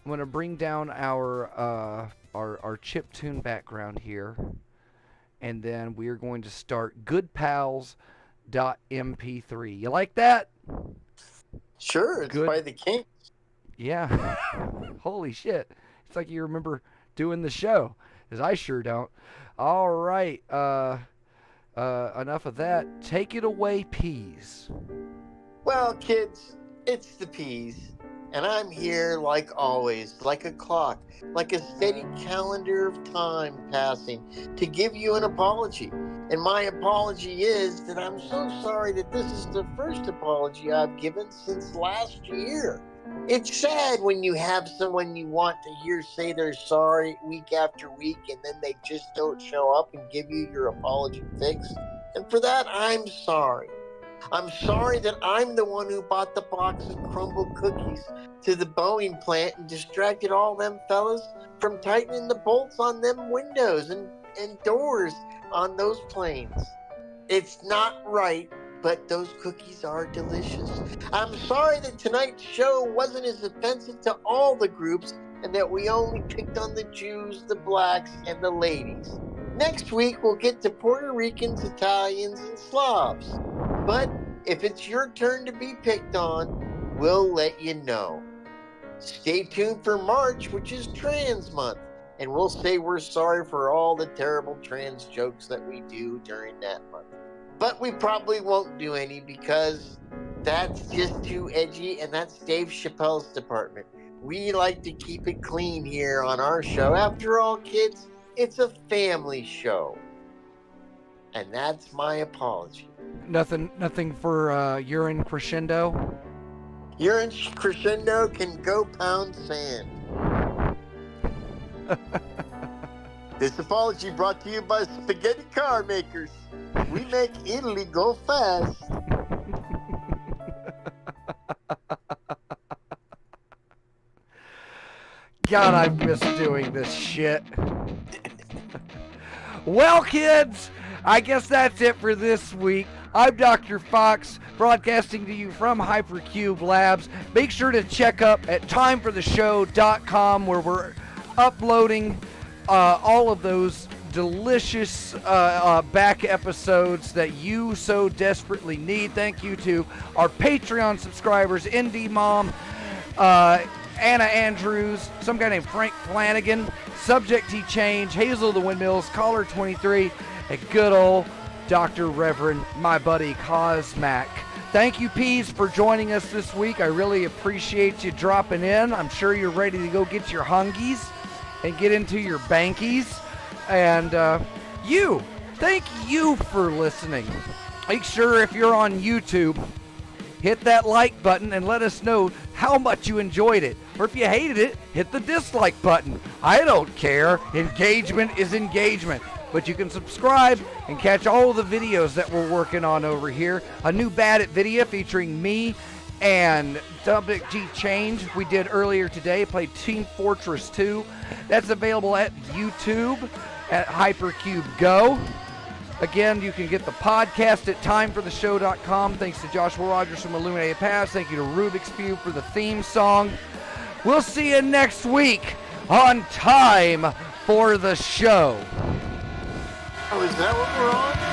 our chiptune background here, and then we are going to start goodpals.mp3. You like that? Sure, it's by the Kinks. Yeah. Holy shit. It's like you remember doing the show, because I sure don't. All right. Enough of that. Take it away, Peas. Well, kids, it's the Peas. And I'm here like always, like a clock, like a steady calendar of time passing, to give you an apology. And my apology is that I'm so sorry that this is the first apology I've given since last year. It's sad when you have someone you want to hear say they're sorry week after week, and then they just don't show up and give you your apology fix. And for that, I'm sorry. I'm sorry that I'm the one who bought the box of crumbled cookies to the Boeing plant and distracted all them fellas from tightening the bolts on them windows and doors on those planes. It's not right, but those cookies are delicious. I'm sorry that tonight's show wasn't as offensive to all the groups, and that we only picked on the Jews, the blacks, and the ladies. Next week, we'll get to Puerto Ricans, Italians, and Slavs. But if it's your turn to be picked on, we'll let you know. Stay tuned for March, which is Trans Month, and we'll say we're sorry for all the terrible trans jokes that we do during that month. But we probably won't do any, because that's just too edgy, and that's Dave Chappelle's department. We like to keep it clean here on our show. After all, kids, it's a family show. And that's my apology. Nothing for urine crescendo? Urine crescendo can go pound sand. This apology brought to you by Spaghetti Car Makers. We make Italy go fast. God, I miss doing this shit. Well, kids, I guess that's it for this week. I'm Dr. Fox, broadcasting to you from Hypercube Labs. Make sure to check up at timefortheshow.com, where we're uploading all of those delicious back episodes that you so desperately need. Thank you to our Patreon subscribers, Indie Mom, Anna Andrews, some guy named Frank Flanagan, Subject T Change, Hazel of the Windmills, Caller 23, and good old Dr. Reverend, my buddy Cosmac. Thank you, Peas, for joining us this week. I really appreciate you dropping in. I'm sure you're ready to go get your hungies and get into your bankies. And thank you for listening. Make sure, if you're on YouTube, hit that like button and let us know how much you enjoyed it. Or if you hated it, hit the dislike button. I don't care. Engagement is engagement. But you can subscribe and catch all of the videos that we're working on over here. A new Bad It video featuring me and Subject G Change we did earlier today. Played Team Fortress 2. That's available at YouTube at Hypercube Go. Again, you can get the podcast at timefortheshow.com. Thanks to Joshua Rogers from Illuminated Pass. Thank you to Rubik's Cube for the theme song. We'll see you next week on Time for the Show. Oh, is that what we're on?